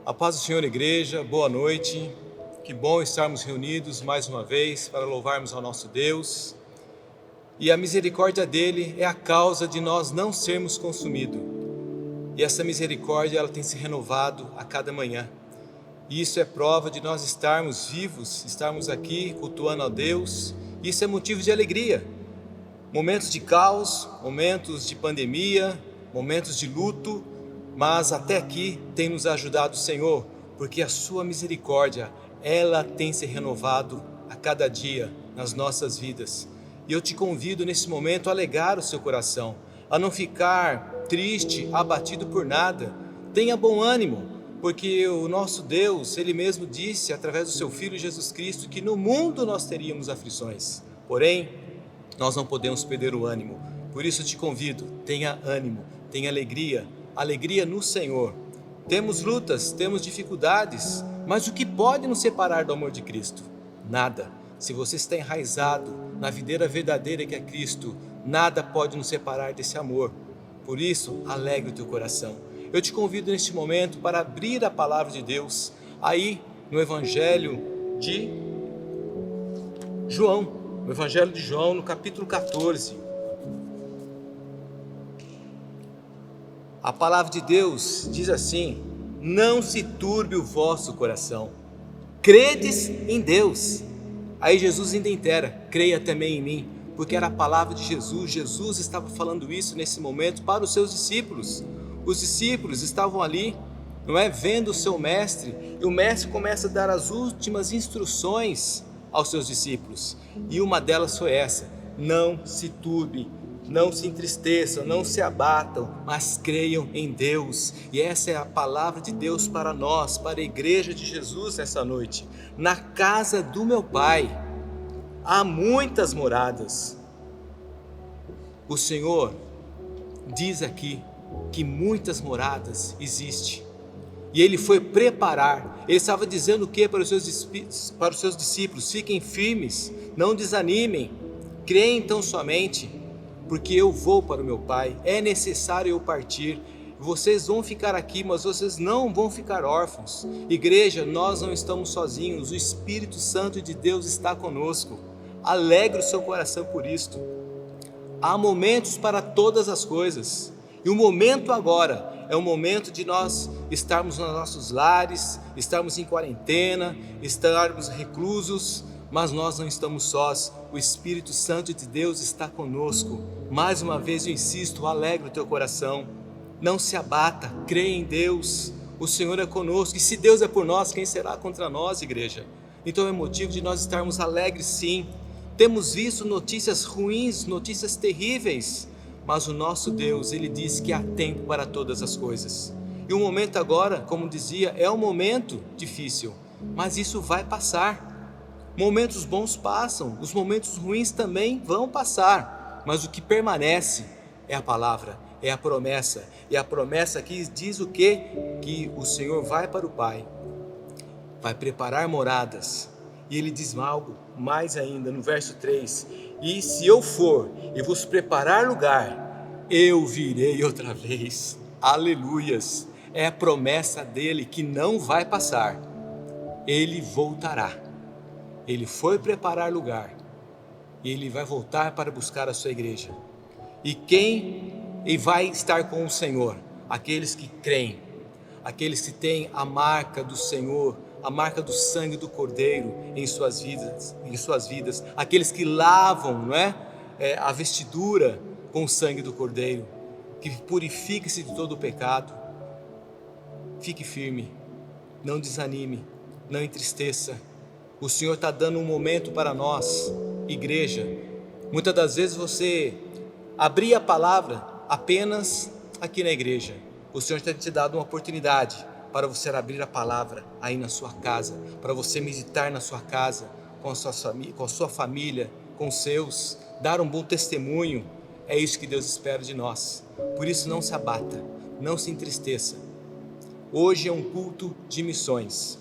A paz do Senhor, igreja, boa noite. Que bom estarmos reunidos mais uma vez para louvarmos ao nosso Deus. E a misericórdia dele é a causa de nós não sermos consumidos. E essa misericórdia ela tem se renovado a cada manhã. E isso é prova de nós estarmos vivos, estarmos aqui cultuando a Deus. Isso é motivo de alegria. Momentos de caos, momentos de pandemia, momentos de luto, mas até aqui tem nos ajudado o Senhor, porque a sua misericórdia, ela tem se renovado a cada dia nas nossas vidas. E eu te convido nesse momento a alegrar o seu coração, a não ficar triste, abatido por nada. Tenha bom ânimo, porque o nosso Deus, Ele mesmo disse através do seu Filho Jesus Cristo que no mundo nós teríamos aflições, porém nós não podemos perder o ânimo. Por isso eu te convido, tenha ânimo, tenha alegria no Senhor. Temos lutas, temos dificuldades, mas o que pode nos separar do amor de Cristo? Nada. Se você está enraizado na videira verdadeira que é Cristo, nada pode nos separar desse amor. Por isso, alegre o teu coração. Eu te convido neste momento para abrir a palavra de Deus aí no Evangelho de João, no capítulo 14. A palavra de Deus diz assim: não se turbe o vosso coração, credes em Deus. Aí Jesus ainda intera, creia também em mim, porque era a palavra de Jesus. Jesus estava falando isso nesse momento para os seus discípulos. Os discípulos estavam ali, vendo o seu mestre, e o mestre começa a dar as últimas instruções aos seus discípulos, e uma delas foi essa: não se turbe, não se entristeçam, não se abatam, mas creiam em Deus. E essa é a palavra de Deus para nós, para a igreja de Jesus nessa noite. Na casa do meu Pai há muitas moradas. O Senhor diz aqui que muitas moradas existem. E Ele foi preparar. Ele estava dizendo o que para os seus discípulos? Fiquem firmes, não desanimem, creem tão somente, porque eu vou para o meu Pai, é necessário eu partir. Vocês vão ficar aqui, mas vocês não vão ficar órfãos. Igreja, nós não estamos sozinhos, o Espírito Santo de Deus está conosco. Alegre o seu coração por isto. Há momentos para todas as coisas, e o momento agora é o momento de nós estarmos nos nossos lares, estarmos em quarentena, estarmos reclusos, mas nós não estamos sós. O Espírito Santo de Deus está conosco. Mais uma vez eu insisto, alegre o teu coração, não se abata, creia em Deus. O Senhor é conosco, e se Deus é por nós, quem será contra nós, igreja? Então é motivo de nós estarmos alegres, sim. Temos visto notícias ruins, notícias terríveis, mas o nosso Deus, Ele diz que há tempo para todas as coisas. E o momento agora, como dizia, é um momento difícil, mas isso vai passar. Momentos bons passam, os momentos ruins também vão passar, mas o que permanece é a palavra, é a promessa. E a promessa aqui diz o quê? Que o Senhor vai para o Pai, vai preparar moradas. E Ele diz algo mais ainda no verso 3: e se eu for e vos preparar lugar, eu virei outra vez. Aleluias! É a promessa dele que não vai passar. Ele voltará. Ele foi preparar lugar, e Ele vai voltar para buscar a sua igreja. E quem vai estar com o Senhor? Aqueles que creem, aqueles que têm a marca do Senhor, a marca do sangue do Cordeiro em suas vidas, aqueles que lavam a vestidura com o sangue do Cordeiro, que purifica-se de todo o pecado. Fique firme, não desanime, não entristeça. O Senhor está dando um momento para nós, igreja. Muitas das vezes você abria a palavra apenas aqui na igreja. O Senhor tem te dado uma oportunidade para você abrir a palavra aí na sua casa, para você meditar na sua casa, com a sua família, com os seus, dar um bom testemunho. É isso que Deus espera de nós. Por isso não se abata, não se entristeça. Hoje é um culto de missões.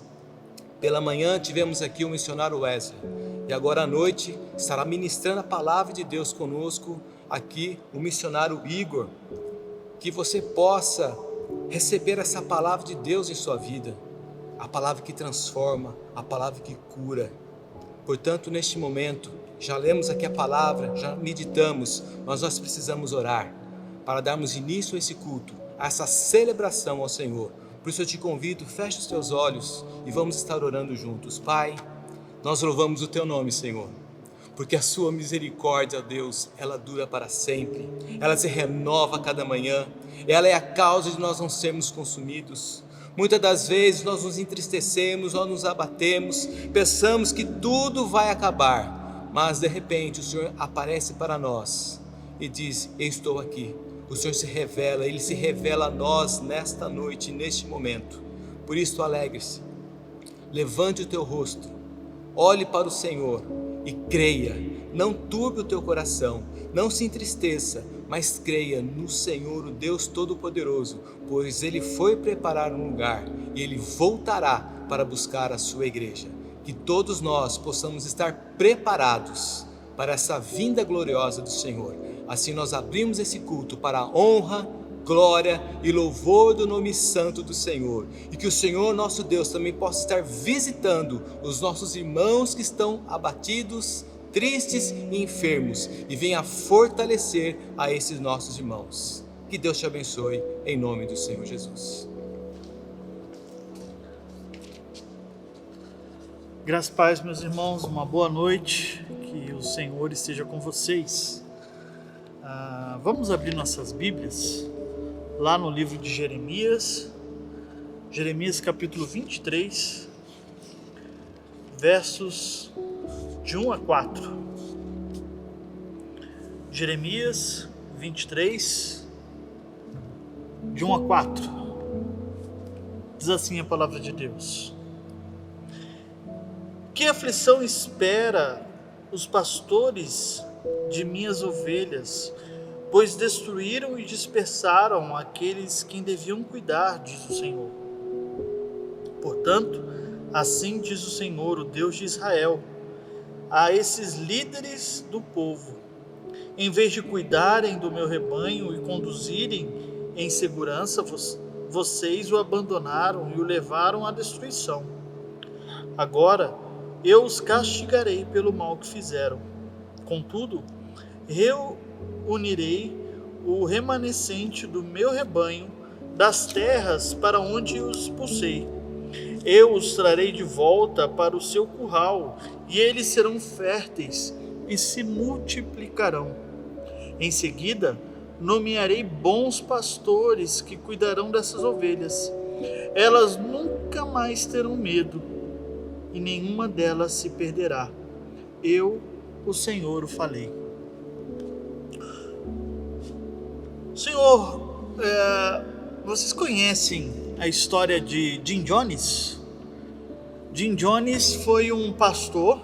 Pela manhã tivemos aqui o missionário Wesley, e agora à noite estará ministrando a palavra de Deus conosco aqui o missionário Igor. Que você possa receber essa palavra de Deus em sua vida, a palavra que transforma, a palavra que cura. Portanto, neste momento, já lemos aqui a palavra, já meditamos, mas nós precisamos orar para darmos início a esse culto, a essa celebração ao Senhor. Por isso eu te convido, feche os teus olhos e vamos estar orando juntos. Pai, nós louvamos o teu nome, Senhor, porque a sua misericórdia, Deus, ela dura para sempre, ela se renova a cada manhã, ela é a causa de nós não sermos consumidos. Muitas das vezes nós nos entristecemos, nós nos abatemos, pensamos que tudo vai acabar, mas de repente o Senhor aparece para nós e diz: eu estou aqui. O Senhor se revela, Ele se revela a nós nesta noite, neste momento. Por isso alegre-se, levante o teu rosto, olhe para o Senhor e creia. Não turbe o teu coração, não se entristeça, mas creia no Senhor, o Deus Todo-Poderoso, pois Ele foi preparar um lugar e Ele voltará para buscar a sua igreja. Que todos nós possamos estar preparados para essa vinda gloriosa do Senhor. Assim nós abrimos esse culto para a honra, glória e louvor do nome santo do Senhor. E que o Senhor nosso Deus também possa estar visitando os nossos irmãos que estão abatidos, tristes e enfermos, e venha fortalecer a esses nossos irmãos. Que Deus te abençoe, em nome do Senhor Jesus. Graças e paz, meus irmãos, uma boa noite, que o Senhor esteja com vocês. Vamos abrir nossas Bíblias, lá no livro de Jeremias capítulo 23, versos de 1 a 4. Jeremias 23, de 1 a 4. Diz assim a palavra de Deus: que aflição espera os pastores de minhas ovelhas, pois destruíram e dispersaram aqueles quem deviam cuidar, diz o Senhor. Portanto, assim diz o Senhor, o Deus de Israel, a esses líderes do povo: em vez de cuidarem do meu rebanho e conduzirem em segurança, vocês o abandonaram e o levaram à destruição. Agora eu os castigarei pelo mal que fizeram. Contudo, reunirei o remanescente do meu rebanho das terras para onde os expulsei. Eu os trarei de volta para o seu curral, e eles serão férteis e se multiplicarão. Em seguida, nomearei bons pastores que cuidarão dessas ovelhas. Elas nunca mais terão medo, e nenhuma delas se perderá. Eu, o Senhor, o falei. Senhor, vocês conhecem a história de Jim Jones? Jim Jones foi um pastor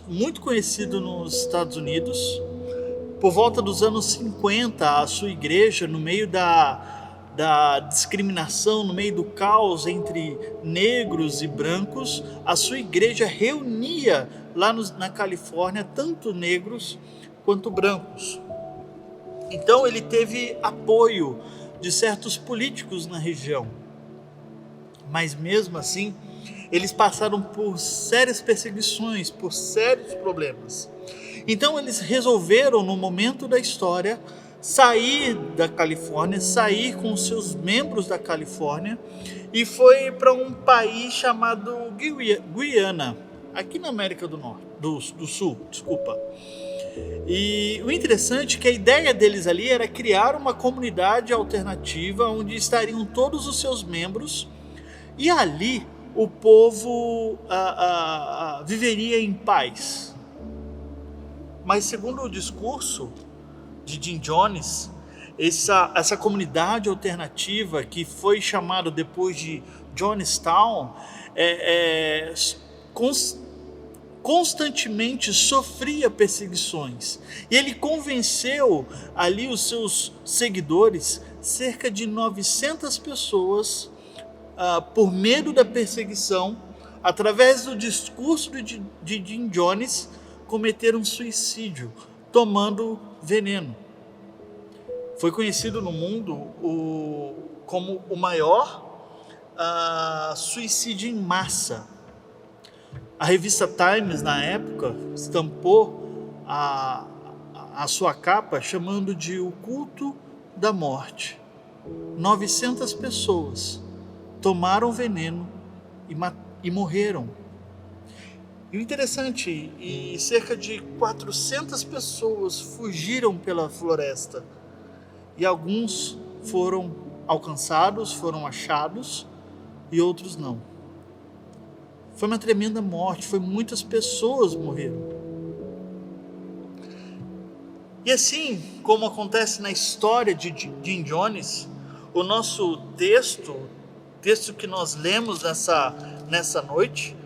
muito conhecido nos Estados Unidos. Por volta dos anos 50, a sua igreja, no meio da discriminação, no meio do caos entre negros e brancos, a sua igreja reunia lá na Califórnia tanto negros quanto brancos. Então ele teve apoio de certos políticos na região, mas mesmo assim eles passaram por sérias perseguições, por sérios problemas. Então eles resolveram, no momento da história, sair da Califórnia, sair com os seus membros da Califórnia, e foi para um país chamado Guiana, aqui na América do Sul. E o interessante é que a ideia deles ali era criar uma comunidade alternativa onde estariam todos os seus membros, e ali o povo viveria em paz. Mas segundo o discurso de Jim Jones, essa comunidade alternativa, que foi chamada depois de Jonestown, constantemente sofria perseguições. E ele convenceu ali os seus seguidores, cerca de 900 pessoas, por medo da perseguição, através do discurso de Jim Jones, cometeram suicídio, tomando veneno. Foi conhecido no mundo como o maior suicídio em massa. A revista Times, na época, estampou a sua capa chamando de o culto da morte. 900 pessoas tomaram veneno e morreram. E o interessante, e cerca de 400 pessoas fugiram pela floresta. E alguns foram alcançados, foram achados, e outros não. Foi uma tremenda morte, muitas pessoas morreram. E assim como acontece na história de Jim Jones, o nosso texto que nós lemos nessa noite,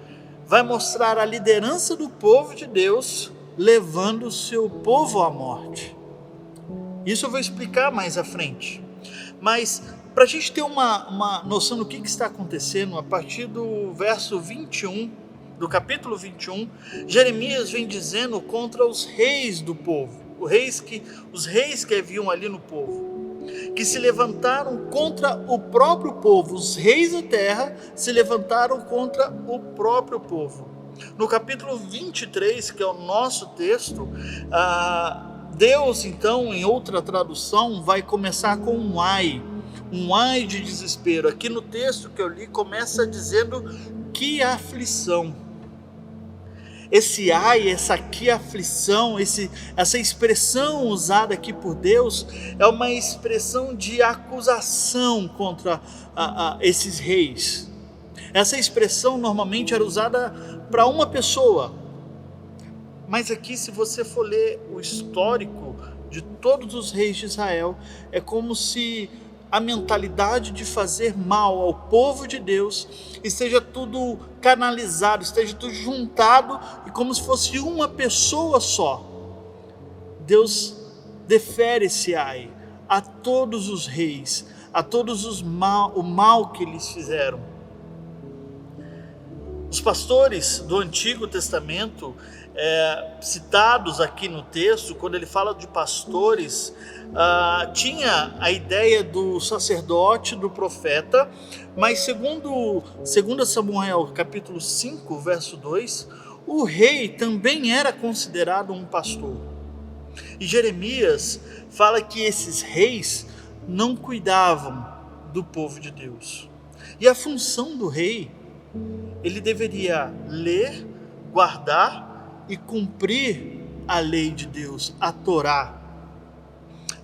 vai mostrar a liderança do povo de Deus levando o seu povo à morte. Isso eu vou explicar mais à frente. Mas para a gente ter uma noção do que está acontecendo, a partir do verso 21, do capítulo 21, Jeremias vem dizendo contra os reis do povo, os reis que haviam ali no povo, que se levantaram contra o próprio povo. Os reis da terra se levantaram contra o próprio povo. No capítulo 23, que é o nosso texto, Deus, então, em outra tradução, vai começar com um ai de desespero. Aqui no texto que eu li, começa dizendo que aflição. Esse ai, essa que aflição, essa expressão usada aqui por Deus, é uma expressão de acusação contra esses reis. Essa expressão normalmente era usada para uma pessoa, mas aqui, se você for ler o histórico de todos os reis de Israel, é como se a mentalidade de fazer mal ao povo de Deus esteja tudo canalizado, esteja tudo juntado, e como se fosse uma pessoa só. Deus defere esse ai a todos os reis, a todos o mal que eles fizeram. Os pastores do Antigo Testamento, citados aqui no texto, quando ele fala de pastores, tinha a ideia do sacerdote, do profeta, mas segundo Samuel capítulo 5, verso 2, o rei também era considerado um pastor. E Jeremias fala que esses reis não cuidavam do povo de Deus. E a função do rei, ele deveria ler, guardar e cumprir a lei de Deus, a Torá.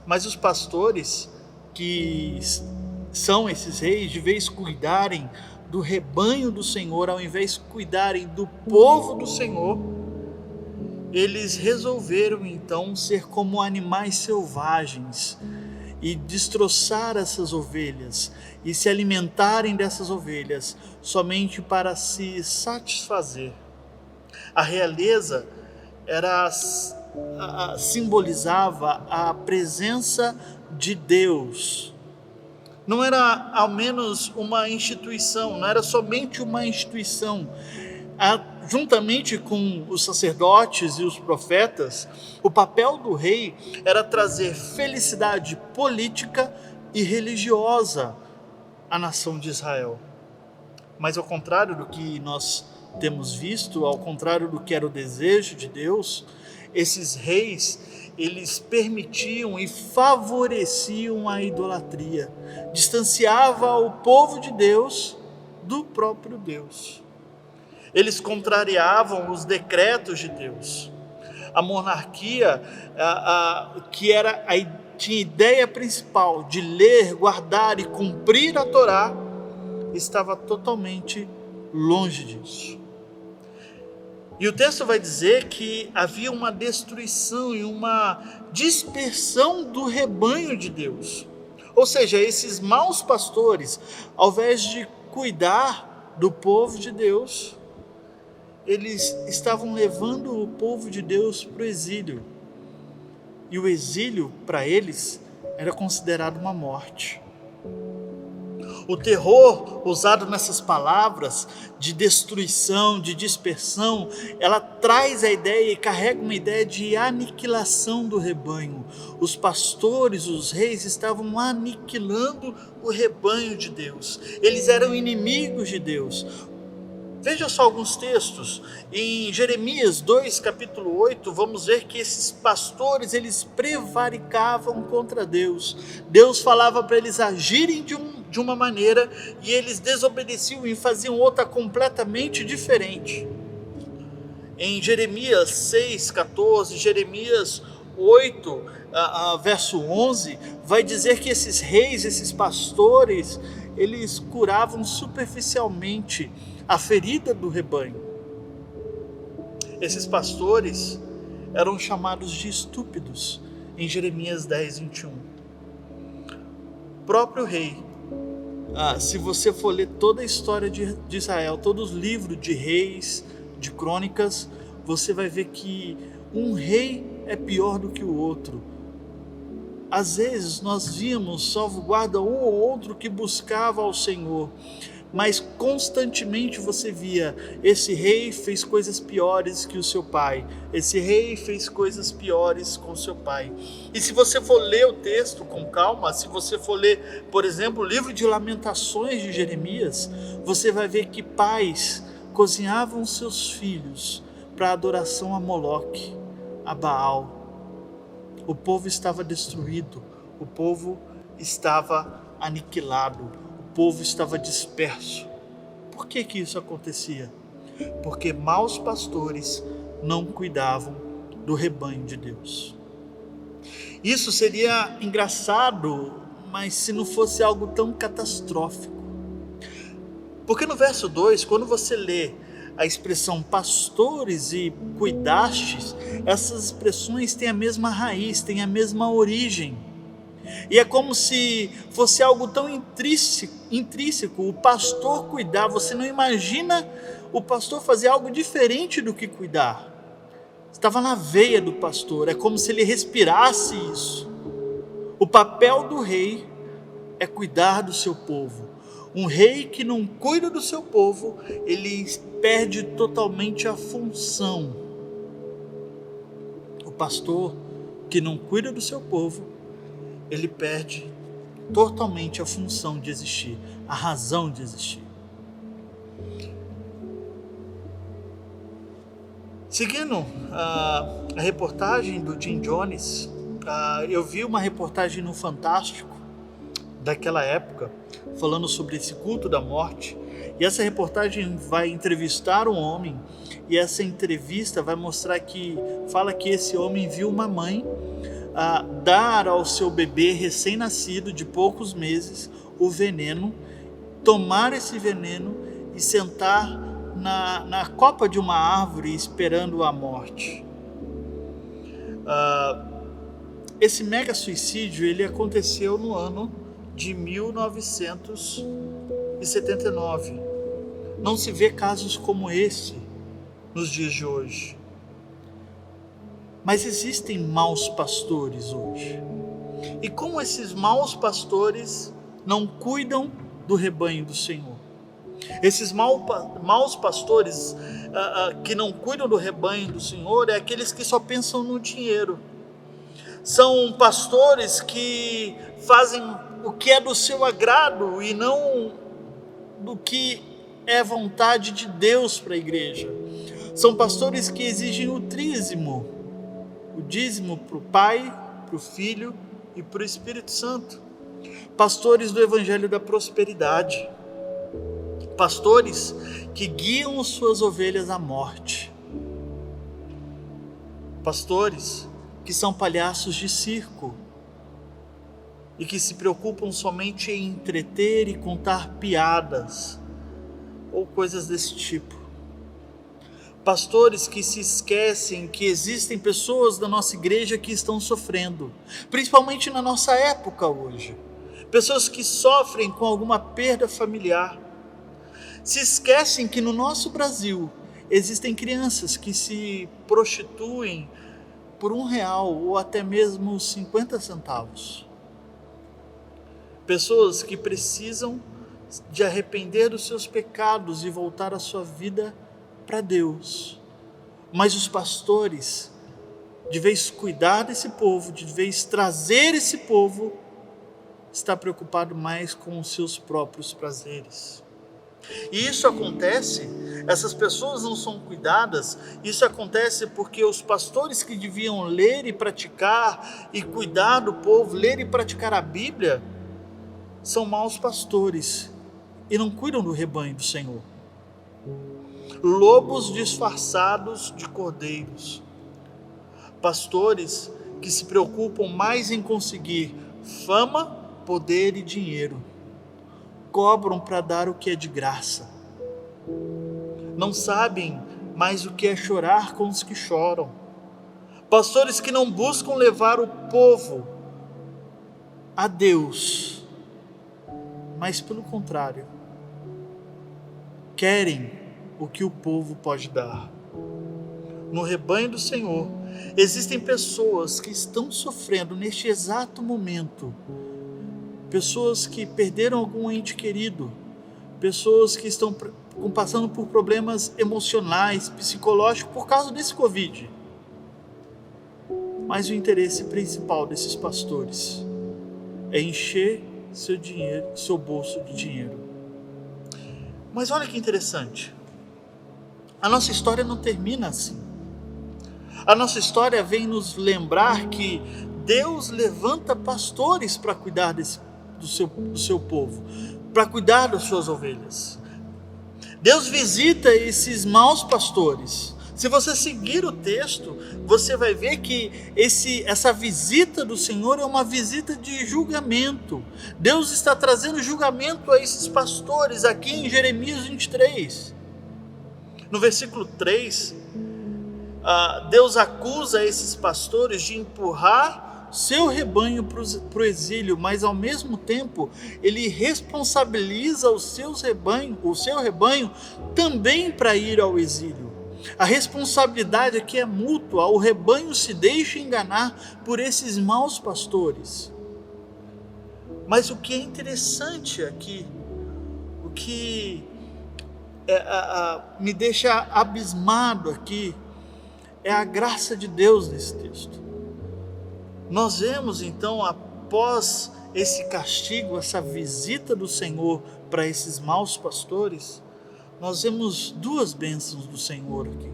Mas os pastores, que são esses reis, de vez cuidarem do rebanho do Senhor, ao invés de cuidarem do povo do Senhor, eles resolveram então ser como animais selvagens e destroçar essas ovelhas e se alimentarem dessas ovelhas somente para se satisfazer. A realeza simbolizava a presença de Deus. Não era ao menos uma instituição, não era somente uma instituição. Juntamente com os sacerdotes e os profetas, o papel do rei era trazer felicidade política e religiosa à nação de Israel. Mas ao contrário do que nós temos visto, ao contrário do que era o desejo de Deus, esses reis, eles permitiam e favoreciam a idolatria, distanciava o povo de Deus do próprio Deus. Eles contrariavam os decretos de Deus. A monarquia, tinha ideia principal de ler, guardar e cumprir a Torá, estava totalmente longe disso. E o texto vai dizer que havia uma destruição e uma dispersão do rebanho de Deus. Ou seja, esses maus pastores, ao invés de cuidar do povo de Deus, eles estavam levando o povo de Deus para o exílio. E o exílio, para eles, era considerado uma morte. O terror usado nessas palavras de destruição, de dispersão, ela traz a ideia e carrega uma ideia de aniquilação do rebanho. Os pastores, os reis estavam aniquilando o rebanho de Deus. Eles eram inimigos de Deus. Veja só alguns textos. Em Jeremias 2, capítulo 8, vamos ver que esses pastores, eles prevaricavam contra Deus. Deus falava para eles agirem de uma maneira e eles desobedeciam e faziam outra completamente diferente. Em Jeremias 6, 14, Jeremias 8, verso 11, vai dizer que esses reis, esses pastores, eles curavam superficialmente a ferida do rebanho. Esses pastores eram chamados de estúpidos em Jeremias 10, 21. O próprio rei, se você for ler toda a história de Israel, todos os livros de reis, de crônicas, você vai ver que um rei é pior do que o outro. Às vezes nós víamos salvaguarda um ou outro que buscava ao Senhor, mas constantemente você via, esse rei fez coisas piores que o seu pai, esse rei fez coisas piores com o seu pai. E se você for ler o texto com calma, se você for ler, por exemplo, o livro de Lamentações de Jeremias, você vai ver que pais cozinhavam seus filhos para adoração a Moloque, a Baal. O povo estava destruído, o povo estava aniquilado, o povo estava disperso. Por que isso acontecia? Porque maus pastores não cuidavam do rebanho de Deus. Isso seria engraçado, mas se não fosse algo tão catastrófico. Porque no verso 2, quando você lê a expressão pastores e cuidastes, essas expressões têm a mesma raiz, têm a mesma origem. E é como se fosse algo tão intrínseco, o pastor cuidar. Você não imagina o pastor fazer algo diferente do que cuidar. Estava na veia do pastor, é como se ele respirasse isso. O papel do rei é cuidar do seu povo. Um rei que não cuida do seu povo, ele perde totalmente a função. O pastor que não cuida do seu povo, ele perde totalmente a função de existir, a razão de existir. Seguindo a reportagem do Jim Jones, eu vi uma reportagem no Fantástico daquela época, falando sobre esse culto da morte, e essa reportagem vai entrevistar um homem, e essa entrevista vai mostrar fala que esse homem viu uma mãe dar ao seu bebê recém-nascido de poucos meses o veneno, tomar esse veneno e sentar na copa de uma árvore esperando a morte. Esse mega suicídio ele aconteceu no ano de 1979. Não se vê casos como esse nos dias de hoje. Mas existem maus pastores hoje. E como esses maus pastores não cuidam do rebanho do Senhor? Esses maus pastores que não cuidam do rebanho do Senhor é aqueles que só pensam no dinheiro. São pastores que fazem o que é do seu agrado e não do que é vontade de Deus para a igreja. São pastores que exigem o dízimo para o Pai, para o Filho e para o Espírito Santo. Pastores do Evangelho da Prosperidade. Pastores que guiam suas ovelhas à morte. Pastores que são palhaços de circo e que se preocupam somente em entreter e contar piadas ou coisas desse tipo. Pastores que se esquecem que existem pessoas da nossa igreja que estão sofrendo, principalmente na nossa época hoje. Pessoas que sofrem com alguma perda familiar. Se esquecem que no nosso Brasil existem crianças que se prostituem por R$1 ou até mesmo 50 centavos. Pessoas que precisam de arrepender dos seus pecados e voltar a sua vida para Deus. Mas os pastores, de vez cuidar desse povo, de vez trazer esse povo, está preocupado mais com os seus próprios prazeres. E isso acontece, essas pessoas não são cuidadas, isso acontece porque os pastores que deviam ler e praticar e cuidar do povo, ler e praticar a Bíblia, são maus pastores e não cuidam do rebanho do Senhor. Lobos disfarçados de cordeiros. Pastores que se preocupam mais em conseguir fama, poder e dinheiro. Cobram para dar o que é de graça. Não sabem mais o que é chorar com os que choram. Pastores que não buscam levar o povo a Deus, mas pelo contrário, querem o que o povo pode dar. No rebanho do Senhor, existem pessoas que estão sofrendo neste exato momento. Pessoas que perderam algum ente querido, pessoas que estão passando por problemas emocionais, psicológicos por causa desse Covid. Mas o interesse principal desses pastores é encher seu dinheiro, seu bolso de dinheiro. Mas olha que interessante, a nossa história não termina assim. A nossa história vem nos lembrar que Deus levanta pastores para cuidar do seu povo, para cuidar das suas ovelhas. Deus visita esses maus pastores. Se você seguir o texto, você vai ver que essa visita do Senhor é uma visita de julgamento. Deus está trazendo julgamento a esses pastores aqui em Jeremias 23. No versículo 3, Deus acusa esses pastores de empurrar seu rebanho para o exílio, mas ao mesmo tempo ele responsabiliza o seu rebanho também para ir ao exílio. A responsabilidade aqui é mútua, o rebanho se deixa enganar por esses maus pastores. Mas o que é interessante aqui, o que me deixa abismado aqui, é a graça de Deus nesse texto. Nós vemos então, após esse castigo, essa visita do Senhor para esses maus pastores, nós vemos duas bênçãos do Senhor aqui.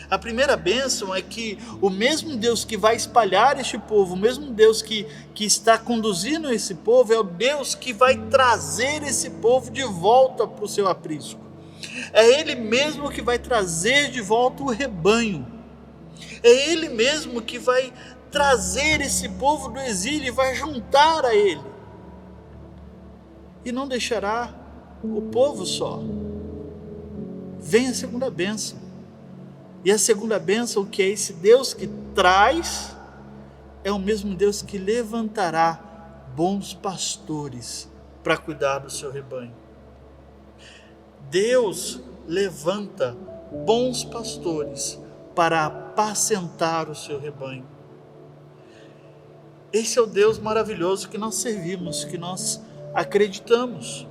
A primeira bênção é que o mesmo Deus que vai espalhar este povo, o mesmo Deus que está conduzindo esse povo, é o Deus que vai trazer esse povo de volta para o seu aprisco. É Ele mesmo que vai trazer de volta o rebanho. É Ele mesmo que vai trazer esse povo do exílio e vai juntar a Ele. E não deixará o povo só. Vem a segunda bênção. E a segunda bênção, que é esse Deus que traz, é o mesmo Deus que levantará bons pastores para cuidar do seu rebanho. Deus levanta bons pastores para apacentar o seu rebanho. Esse é o Deus maravilhoso que nós servimos, que nós acreditamos.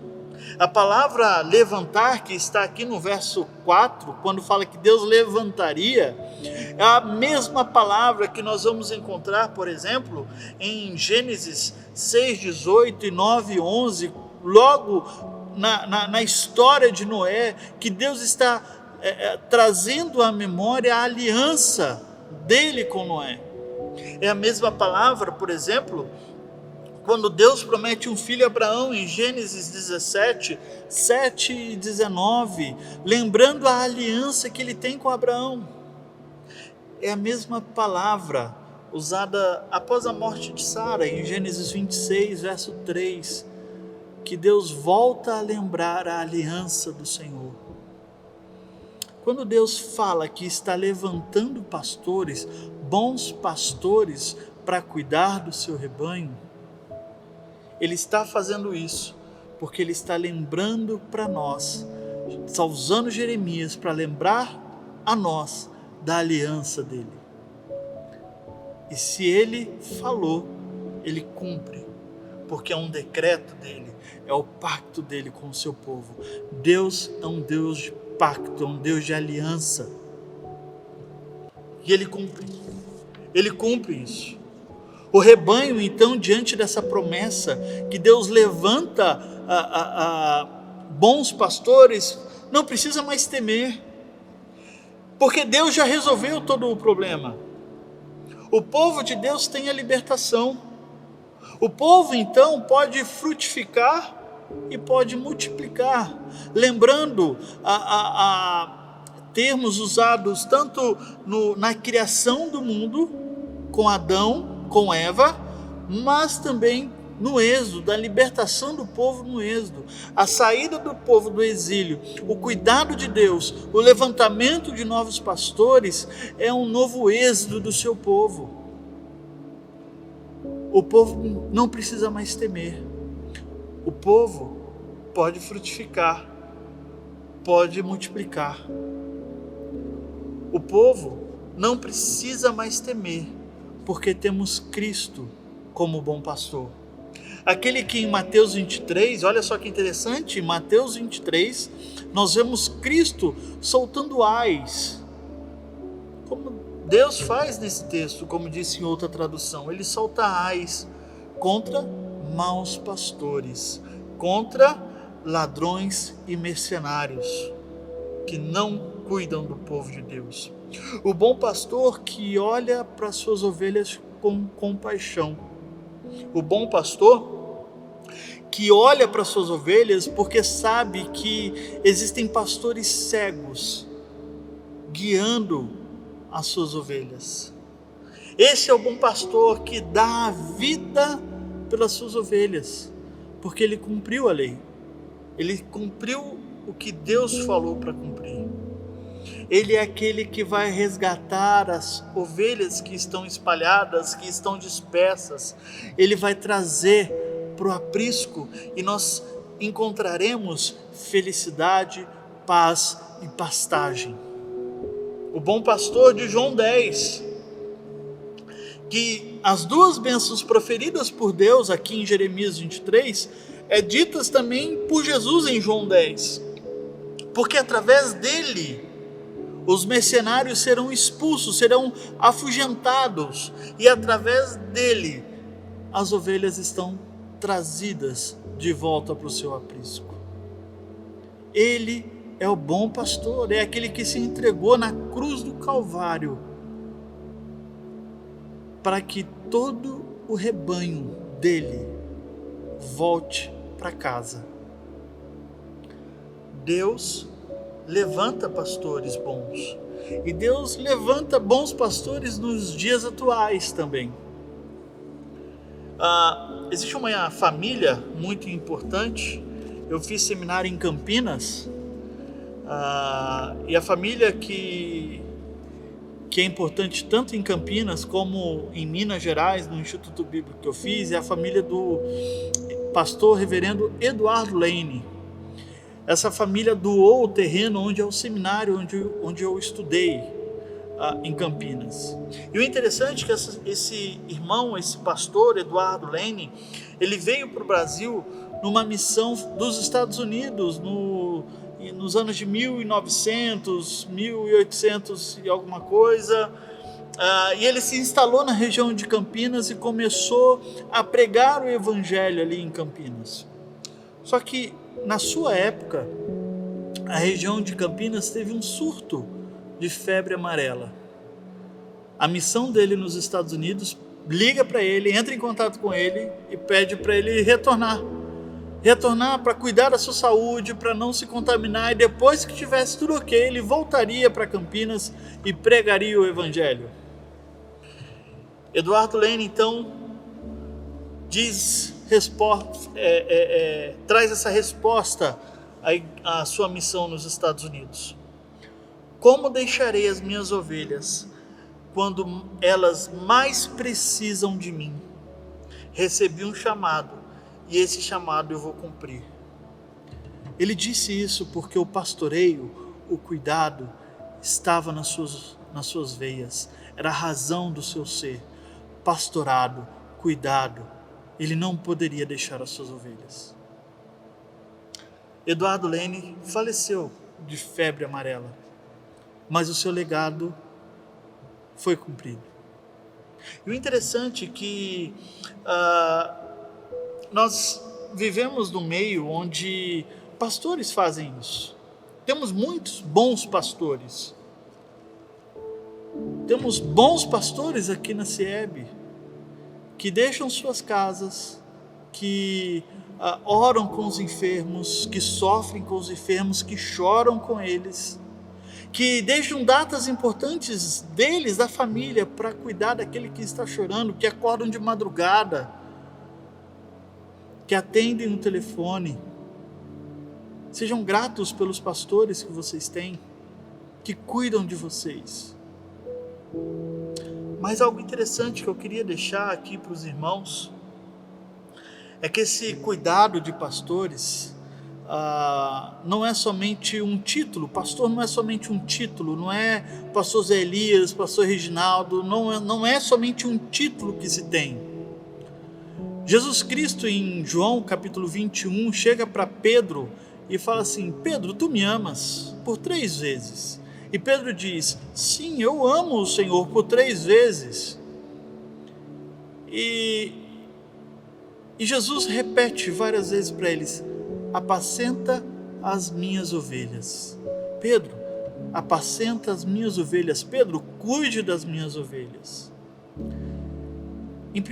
A palavra levantar, que está aqui no verso 4, quando fala que Deus levantaria, é a mesma palavra que nós vamos encontrar, por exemplo, em Gênesis 6:18 e 9:11, logo na história de Noé, que Deus está trazendo à memória a aliança dele com Noé. É a mesma palavra, por exemplo, quando Deus promete um filho a Abraão em Gênesis 17, 7 e 19, lembrando a aliança que ele tem com Abraão. É a mesma palavra usada após a morte de Sara, em Gênesis 26, verso 3, que Deus volta a lembrar a aliança do Senhor. Quando Deus fala que está levantando pastores, bons pastores, para cuidar do seu rebanho, Ele está fazendo isso porque Ele está lembrando para nós, está usando Jeremias para lembrar a nós da aliança dele. E se Ele falou, Ele cumpre. porque é um decreto dele, é o pacto dele com o seu povo. Deus é um Deus de pacto, é um Deus de aliança. E ele cumpre isso. O rebanho, então, diante dessa promessa que Deus levanta bons pastores, não precisa mais temer, porque Deus já resolveu todo o problema. O povo de Deus tem a libertação. O povo, então, pode frutificar e pode multiplicar. Lembrando termos usados tanto na criação do mundo, com Adão, com Eva, mas também no êxodo, da libertação do povo no êxodo, a saída do povo do exílio, o cuidado de Deus, o levantamento de novos pastores, é um novo êxodo do seu povo. O povo não precisa mais temer. O povo pode frutificar, pode multiplicar. O povo não precisa mais temer, porque temos Cristo como bom pastor. Aquele que em Mateus 23, olha só que interessante, em Mateus 23, nós vemos Cristo soltando ais, como Deus faz nesse texto, como disse em outra tradução, ele solta ais contra maus pastores, contra ladrões e mercenários, que não cuidam do povo de Deus. O bom pastor que olha para as suas ovelhas com compaixão. O bom pastor que olha para as suas ovelhas porque sabe que existem pastores cegos guiando as suas ovelhas. Esse é o bom pastor que dá a vida pelas suas ovelhas, porque ele cumpriu a lei. Ele cumpriu o que Deus falou para cumprir. Ele é aquele que vai resgatar as ovelhas que estão espalhadas, que estão dispersas. Ele vai trazer para o aprisco e nós encontraremos felicidade, paz e pastagem. O bom pastor de João 10, que as duas bênçãos proferidas por Deus aqui em Jeremias 23, ditas também por Jesus em João 10, porque através dele os mercenários serão expulsos, serão afugentados, e através dele as ovelhas estão trazidas de volta para o seu aprisco. Ele é o bom pastor, é aquele que se entregou na cruz do Calvário para que todo o rebanho dele volte para casa. Deus levanta pastores bons, e Deus levanta bons pastores nos dias atuais também. Existe uma família muito importante. Eu fiz seminário em Campinas, e a família que é importante tanto em Campinas como em Minas Gerais, no Instituto Bíblico que eu fiz, é a família do pastor reverendo Eduardo Lane. Essa família doou o terreno onde é o seminário onde eu estudei, em Campinas. E o interessante é que esse irmão, esse pastor Eduardo Lane, ele veio para o Brasil numa missão dos Estados Unidos nos anos de 1900, 1800 e alguma coisa, e ele se instalou na região de Campinas e começou a pregar o evangelho ali em Campinas. Só que na sua época, a região de Campinas teve um surto de febre amarela. A missão dele nos Estados Unidos liga para ele, entra em contato com ele e pede para ele retornar para cuidar da sua saúde, para não se contaminar, e depois que tivesse tudo ok, ele voltaria para Campinas e pregaria o Eduardo Lane então traz essa resposta à sua missão nos Estados Unidos. Como deixarei as minhas ovelhas quando elas mais precisam de mim? Recebi um chamado e esse chamado eu vou cumprir. Ele disse isso porque o pastoreio, o cuidado, estava nas suas veias, era a razão do seu ser. Pastorado, cuidado, ele não poderia deixar as suas ovelhas. Eduardo Lane faleceu de febre amarela, mas o seu legado foi cumprido. E o interessante é que nós vivemos num meio onde pastores fazem isso. Temos muitos bons pastores. Temos bons pastores aqui na CIEB, que deixam suas casas, que oram com os enfermos, que sofrem com os enfermos, que choram com eles, que deixam datas importantes deles, da família, para cuidar daquele que está chorando, que acordam de madrugada, que atendem no telefone. Sejam gratos pelos pastores que vocês têm, que cuidam de vocês. Mas algo interessante que eu queria deixar aqui para os irmãos é que esse cuidado de pastores não é somente um título. Pastor não é somente um título, não é pastor Zé Elias, pastor Reginaldo, não é somente um título que se tem. Jesus Cristo, em João capítulo 21, chega para Pedro e fala assim: Pedro, tu me amas? Por 3 vezes. E Pedro diz: sim, eu amo o Senhor, por 3 vezes. E Jesus repete várias vezes para eles: apacenta as minhas ovelhas. Pedro, apacenta as minhas ovelhas. Pedro, cuide das minhas ovelhas. Em 1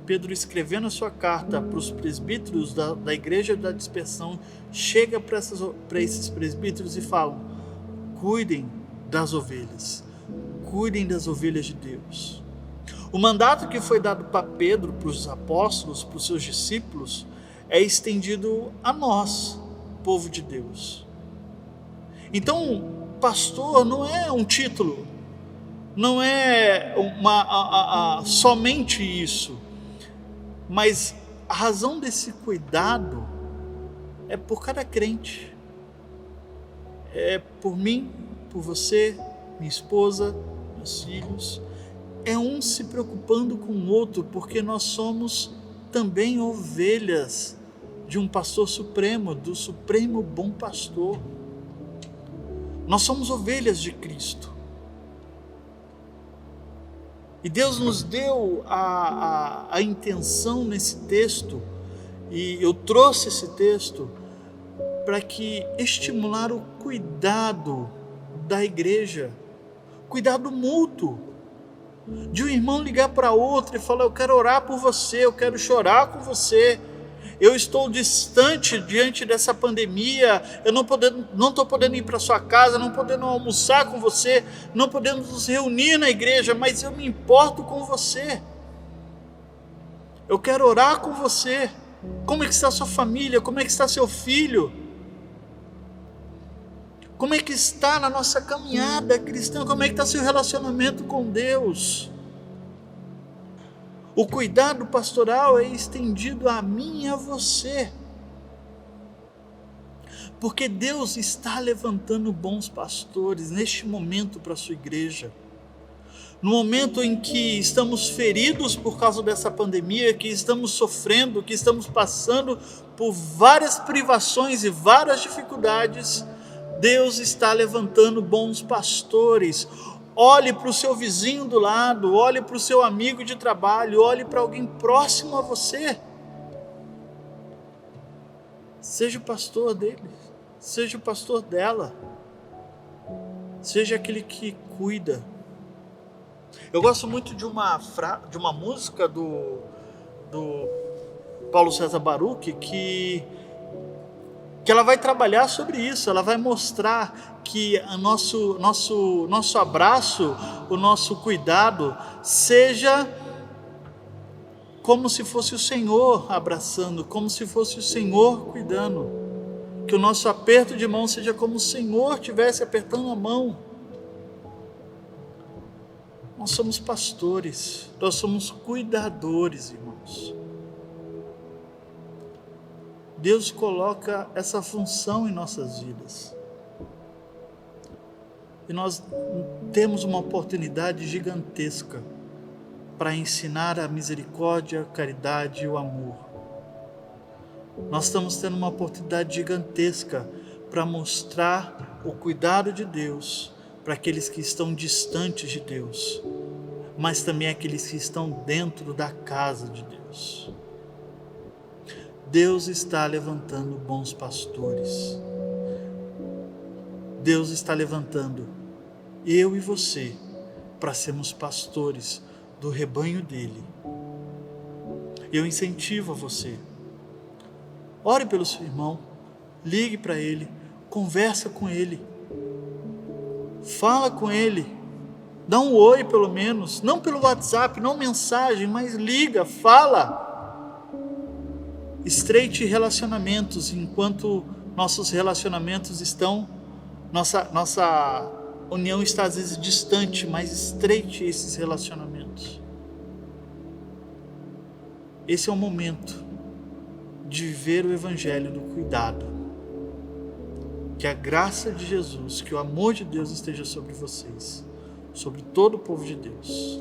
Pedro escrevendo a sua carta para os presbíteros da igreja da dispersão, chega para esses presbíteros e fala: cuidem das ovelhas, cuidem das ovelhas de Deus. O mandato que foi dado para Pedro, para os apóstolos, para os seus discípulos, é estendido a nós, povo de Deus. Então, pastor não é um título, não é somente isso, mas a razão desse cuidado é por cada crente. É por mim, por você, minha esposa, meus filhos. É um se preocupando com o outro, porque nós somos também ovelhas de um pastor supremo, do supremo bom pastor. Nós somos ovelhas de Cristo. E Deus nos deu a intenção nesse texto, e eu trouxe esse texto para que estimular o cuidado da igreja, cuidado mútuo, de um irmão ligar para outro e falar: eu quero orar por você, eu quero chorar com você, eu estou distante diante dessa pandemia, eu não estou podendo ir para sua casa, não podendo almoçar com você, não podemos nos reunir na igreja, mas eu me importo com você, eu quero orar com você. Como é que está sua família? Como é que está seu filho? Como é que está na nossa caminhada cristã? Como é que está seu relacionamento com Deus? O cuidado pastoral é estendido a mim e a você, porque Deus está levantando bons pastores neste momento para a sua igreja. No momento em que estamos feridos por causa dessa pandemia, que estamos sofrendo, que estamos passando por várias privações e várias dificuldades, Deus está levantando bons pastores. Olhe para o seu vizinho do lado, olhe para o seu amigo de trabalho, olhe para alguém próximo a você. Seja o pastor dele, seja o pastor dela, seja aquele que cuida. Eu gosto muito de uma música do Paulo César Baruch, que ela vai trabalhar sobre isso. Ela vai mostrar que o nosso abraço, o nosso cuidado, seja como se fosse o Senhor abraçando, como se fosse o Senhor cuidando, que o nosso aperto de mão seja como o Senhor estivesse apertando a mão. Nós somos pastores, nós somos cuidadores, irmãos. Deus coloca essa função em nossas vidas. E nós temos uma oportunidade gigantesca para ensinar a misericórdia, a caridade e o amor. Nós estamos tendo uma oportunidade gigantesca para mostrar o cuidado de Deus para aqueles que estão distantes de Deus, mas também aqueles que estão dentro da casa de Deus. Deus está levantando bons pastores. Deus está levantando eu e você para sermos pastores do rebanho dele. Eu incentivo a você. Ore pelo seu irmão, ligue para ele, conversa com ele, fala com ele, dá um oi pelo menos, não pelo WhatsApp, não mensagem, mas liga, fala. Estreite relacionamentos enquanto nossos relacionamentos estão, nossa união está às vezes distante, mas estreite esses relacionamentos. Esse é o momento de viver o evangelho do cuidado. Que a graça de Jesus, que o amor de Deus esteja sobre vocês, sobre todo o povo de Deus.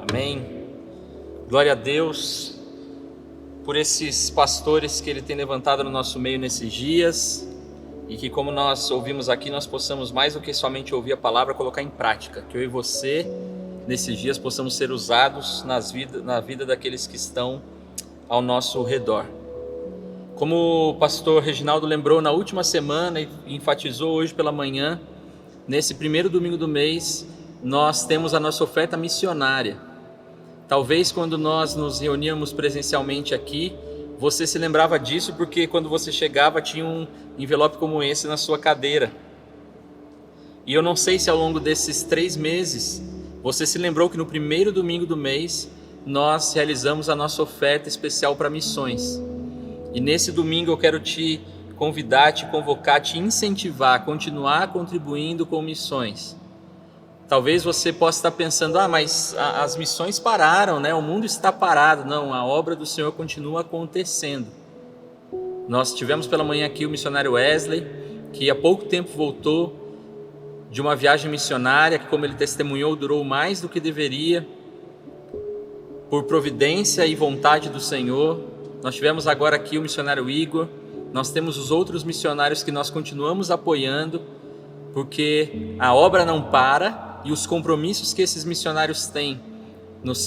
Amém. Glória a Deus por esses pastores que Ele tem levantado no nosso meio nesses dias, e que, como nós ouvimos aqui, nós possamos mais do que somente ouvir a palavra, colocar em prática. Que eu e você, nesses dias, possamos ser usados na vida daqueles que estão ao nosso redor. Como o pastor Reginaldo lembrou na última semana e enfatizou hoje pela manhã, nesse primeiro domingo do mês, nós temos a nossa oferta missionária. Talvez quando nós nos reuníamos presencialmente aqui, você se lembrava disso porque quando você chegava tinha um envelope como esse na sua cadeira. E eu não sei se ao longo desses 3 meses você se lembrou que no primeiro domingo do mês nós realizamos a nossa oferta especial para missões. E nesse domingo eu quero te convidar, te convocar, te incentivar a continuar contribuindo com missões. Talvez você possa estar pensando, mas as missões pararam, né? O mundo está parado. Não, a obra do Senhor continua acontecendo. Nós tivemos pela manhã aqui o missionário Wesley, que há pouco tempo voltou de uma viagem missionária, que, como ele testemunhou, durou mais do que deveria, por providência e vontade do Senhor. Nós tivemos agora aqui o missionário Igor. Nós temos os outros missionários que nós continuamos apoiando, porque a obra não para, e os compromissos que esses missionários têm nas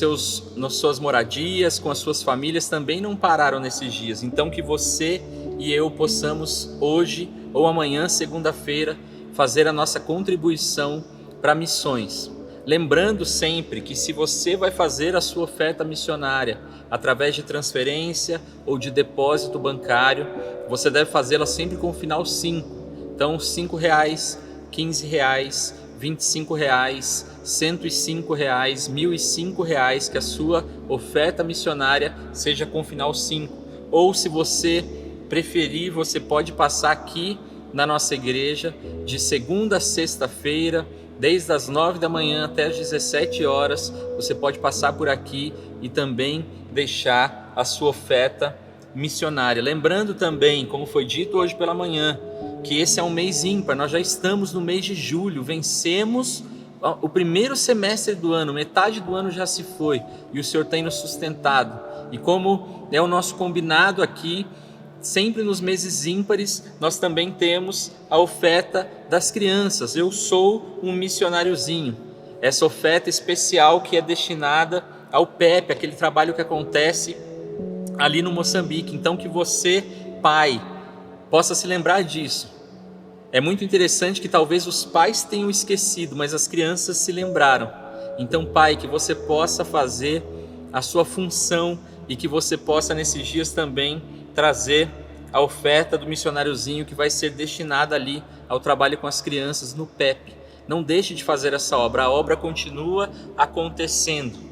suas moradias, com as suas famílias, também não pararam nesses dias. Então que você e eu possamos hoje ou amanhã, segunda-feira, fazer a nossa contribuição para missões. Lembrando sempre que se você vai fazer a sua oferta missionária através de transferência ou de depósito bancário, você deve fazê-la sempre com o final 5. Então R$5, R$15, R$25, R$105, R$1.005, que a sua oferta missionária seja com final 5. Ou se você preferir, você pode passar aqui na nossa igreja de segunda a sexta-feira, desde as 9 da manhã até as 17 horas, você pode passar por aqui e também deixar a sua oferta missionária. Lembrando também, como foi dito hoje pela manhã, que esse é um mês ímpar. Nós já estamos no mês de julho, vencemos o primeiro semestre do ano, metade do ano já se foi, e o Senhor tem nos sustentado. E como é o nosso combinado aqui, sempre nos meses ímpares, nós também temos a oferta das crianças. Eu sou um missionáriozinho. Essa oferta especial que é destinada ao PEP, aquele trabalho que acontece ali no Moçambique. Então que você, pai, possa se lembrar disso. É muito interessante que talvez os pais tenham esquecido, mas as crianças se lembraram. Então, pai, que você possa fazer a sua função e que você possa nesses dias também trazer a oferta do missionáriozinho que vai ser destinada ali ao trabalho com as crianças no PEP. Não deixe de fazer essa obra, a obra continua acontecendo.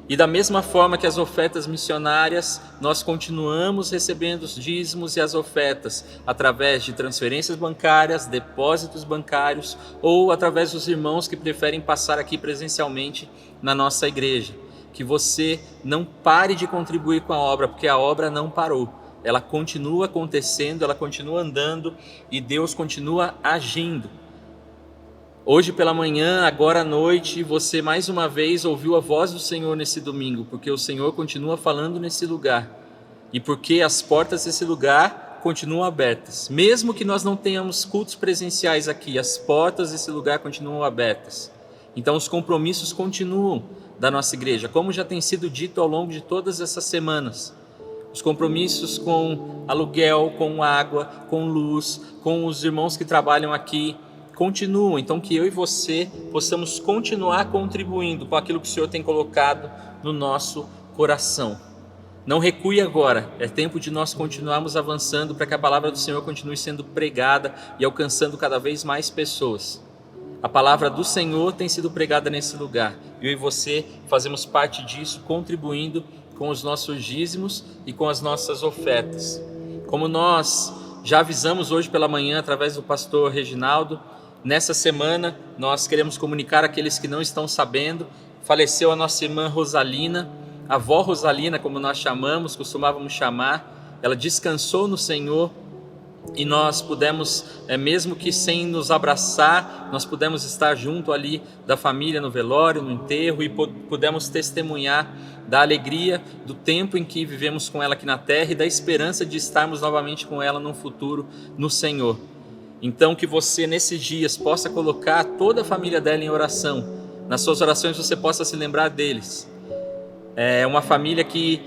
E da mesma forma que as ofertas missionárias, nós continuamos recebendo os dízimos e as ofertas através de transferências bancárias, depósitos bancários ou através dos irmãos que preferem passar aqui presencialmente na nossa igreja. Que você não pare de contribuir com a obra, porque a obra não parou. ela continua acontecendo, ela continua andando e Deus continua agindo. Hoje pela manhã, agora à noite, você mais uma vez ouviu a voz do Senhor nesse domingo, porque o Senhor continua falando nesse lugar e porque as portas desse lugar continuam abertas. Mesmo que nós não tenhamos cultos presenciais aqui, as portas desse lugar continuam abertas. Então os compromissos continuam da nossa igreja, como já tem sido dito ao longo de todas essas semanas. Os compromissos com aluguel, com água, com luz, com os irmãos que trabalham aqui, continuam. Então que eu e você possamos continuar contribuindo com aquilo que o Senhor tem colocado no nosso coração. Não recue agora, é tempo de nós continuarmos avançando para que a palavra do Senhor continue sendo pregada e alcançando cada vez mais pessoas. A palavra do Senhor tem sido pregada nesse lugar. Eu e você fazemos parte disso, contribuindo com os nossos dízimos e com as nossas ofertas. Como nós já avisamos hoje pela manhã através do pastor Reginaldo, nessa semana nós queremos comunicar àqueles que não estão sabendo, faleceu a nossa irmã Rosalina, a avó Rosalina, como nós costumávamos chamar. Ela descansou no Senhor e nós pudemos, mesmo que sem nos abraçar, nós pudemos estar junto ali da família no velório, no enterro, e pudemos testemunhar da alegria do tempo em que vivemos com ela aqui na terra e da esperança de estarmos novamente com ela no futuro no Senhor. Então que você nesses dias possa colocar toda a família dela em oração. Nas suas orações você possa se lembrar deles. É uma família que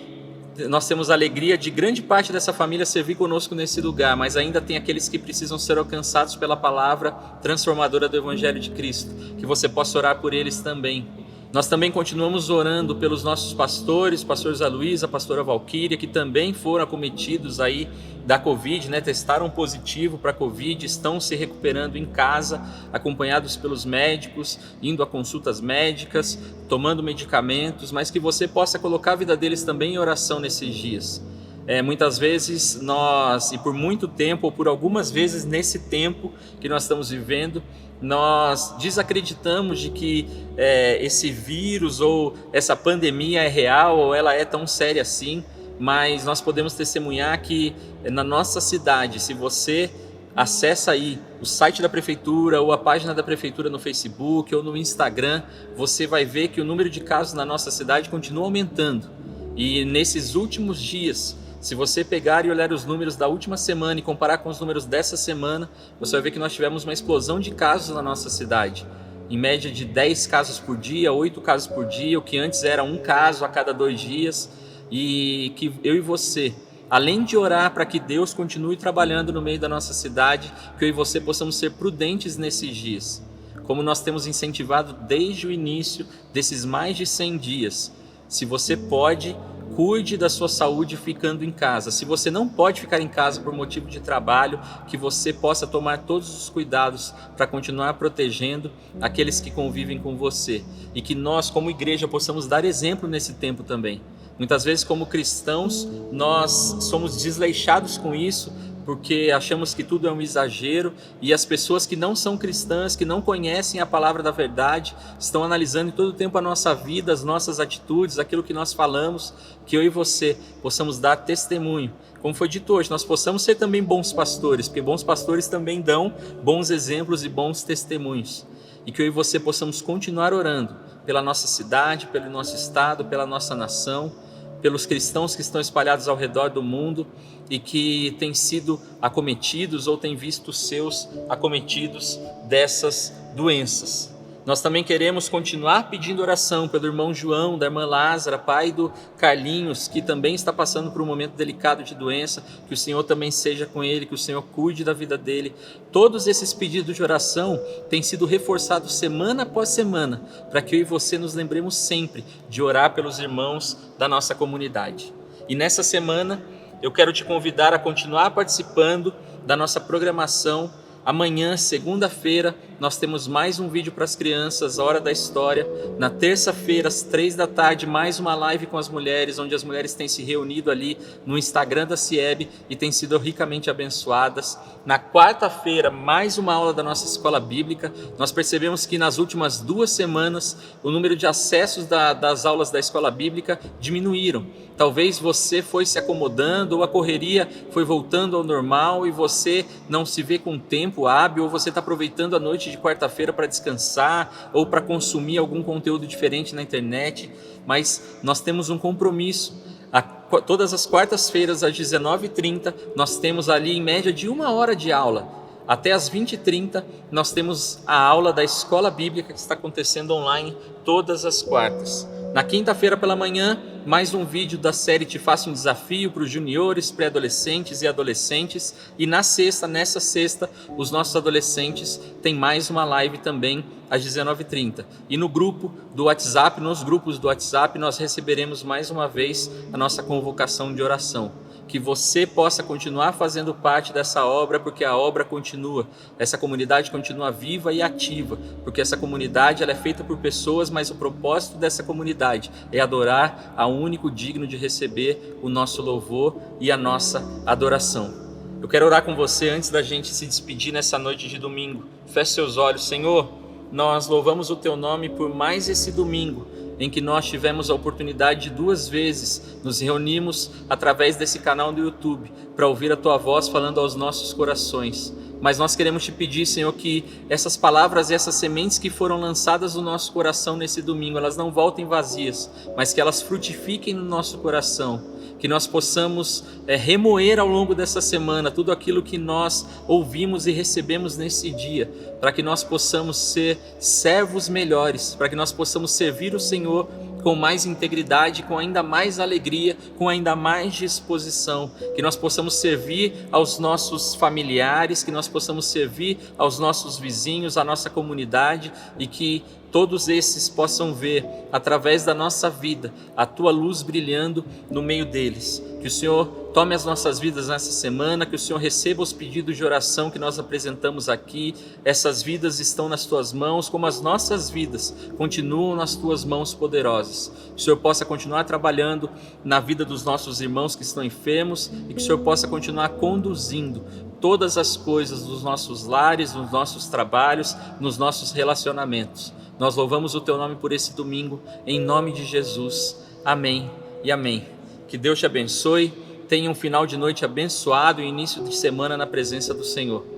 nós temos a alegria de grande parte dessa família servir conosco nesse lugar, mas ainda tem aqueles que precisam ser alcançados pela palavra transformadora do Evangelho de Cristo, que você possa orar por eles também. Nós também continuamos orando pelos nossos pastores, pastor Zé Luiz, a pastora Valquíria, que também foram acometidos aí da Covid, testaram positivo para a Covid, estão se recuperando em casa, acompanhados pelos médicos, indo a consultas médicas, tomando medicamentos, mas que você possa colocar a vida deles também em oração nesses dias. Muitas vezes nós, e por muito tempo, ou por algumas vezes nesse tempo que nós estamos vivendo, nós desacreditamos de que esse vírus ou essa pandemia é real ou ela é tão séria assim, mas nós podemos testemunhar que na nossa cidade, se você acessa aí o site da prefeitura ou a página da prefeitura no Facebook ou no Instagram, você vai ver que o número de casos na nossa cidade continua aumentando. E nesses últimos dias, se você pegar e olhar os números da última semana e comparar com os números dessa semana, você vai ver que nós tivemos uma explosão de casos na nossa cidade. Em média de 10 casos por dia, 8 casos por dia, o que antes era 1 caso a cada 2 dias. E que eu e você, além de orar para que Deus continue trabalhando no meio da nossa cidade, que eu e você possamos ser prudentes nesses dias. Como nós temos incentivado desde o início desses mais de 100 dias. Se você pode, cuide da sua saúde ficando em casa. Se você não pode ficar em casa por motivo de trabalho, que você possa tomar todos os cuidados para continuar protegendo aqueles que convivem com você. E que nós, como igreja, possamos dar exemplo nesse tempo também. Muitas vezes, como cristãos, nós somos desleixados com isso, porque achamos que tudo é um exagero, e as pessoas que não são cristãs, que não conhecem a palavra da verdade, estão analisando todo o tempo a nossa vida, as nossas atitudes, aquilo que nós falamos, que eu e você possamos dar testemunho. Como foi dito hoje, nós possamos ser também bons pastores, porque bons pastores também dão bons exemplos e bons testemunhos. E que eu e você possamos continuar orando pela nossa cidade, pelo nosso estado, pela nossa nação, pelos cristãos que estão espalhados ao redor do mundo e que têm sido acometidos ou têm visto seus acometidos dessas doenças. Nós também queremos continuar pedindo oração pelo irmão João, da irmã Lázara, pai do Carlinhos, que também está passando por um momento delicado de doença, que o Senhor também seja com ele, que o Senhor cuide da vida dele. Todos esses pedidos de oração têm sido reforçados semana após semana, para que eu e você nos lembremos sempre de orar pelos irmãos da nossa comunidade. E nessa semana eu quero te convidar a continuar participando da nossa programação Amanhã, segunda-feira, nós temos mais um vídeo para as crianças, Hora da História. Na terça-feira, às 3 da tarde, mais uma live com as mulheres, onde as mulheres têm se reunido ali no Instagram da CIEB e têm sido ricamente abençoadas. Na quarta-feira, mais uma aula da nossa escola bíblica. Nós percebemos que nas últimas 2 semanas, o número de acessos das aulas da escola bíblica diminuíram. Talvez você foi se acomodando, ou a correria foi voltando ao normal e você não se vê com tempo hábil, ou você está aproveitando a noite de quarta-feira para descansar ou para consumir algum conteúdo diferente na internet. Mas nós temos um compromisso. Todas as quartas-feiras às 19h30 nós temos ali em média de 1 hora de aula. Até às 20h30 nós temos a aula da escola bíblica que está acontecendo online todas as quartas. Na quinta-feira pela manhã, mais um vídeo da série Te Faço um Desafio para os juniores, pré-adolescentes e adolescentes. E nessa sexta, os nossos adolescentes têm mais uma live também às 19h30. E no grupo do WhatsApp, nos grupos do WhatsApp, nós receberemos mais uma vez a nossa convocação de oração. Que você possa continuar fazendo parte dessa obra, porque a obra continua, essa comunidade continua viva e ativa, porque essa comunidade ela é feita por pessoas, mas o propósito dessa comunidade é adorar ao único digno de receber o nosso louvor e a nossa adoração. Eu quero orar com você antes da gente se despedir nessa noite de domingo. Feche seus olhos. Senhor, nós louvamos o Teu nome por mais esse domingo, em que nós tivemos a oportunidade de 2 vezes nos reunimos através desse canal do YouTube para ouvir a Tua voz falando aos nossos corações. Mas nós queremos Te pedir, Senhor, que essas palavras e essas sementes que foram lançadas no nosso coração nesse domingo, elas não voltem vazias, mas que elas frutifiquem no nosso coração. Que nós possamos remoer ao longo dessa semana tudo aquilo que nós ouvimos e recebemos nesse dia, para que nós possamos ser servos melhores, para que nós possamos servir o Senhor com mais integridade, com ainda mais alegria, com ainda mais disposição, que nós possamos servir aos nossos familiares, que nós possamos servir aos nossos vizinhos, à nossa comunidade, e que todos esses possam ver, através da nossa vida, a Tua luz brilhando no meio deles. Que o Senhor tome as nossas vidas nessa semana, que o Senhor receba os pedidos de oração que nós apresentamos aqui. Essas vidas estão nas Tuas mãos, como as nossas vidas continuam nas Tuas mãos poderosas. Que o Senhor possa continuar trabalhando na vida dos nossos irmãos que estão enfermos e que o Senhor possa continuar conduzindo todas as coisas dos nossos lares, nos nossos trabalhos, nos nossos relacionamentos. Nós louvamos o Teu nome por esse domingo, em nome de Jesus. Amém e amém. Que Deus te abençoe, tenha um final de noite abençoado e início de semana na presença do Senhor.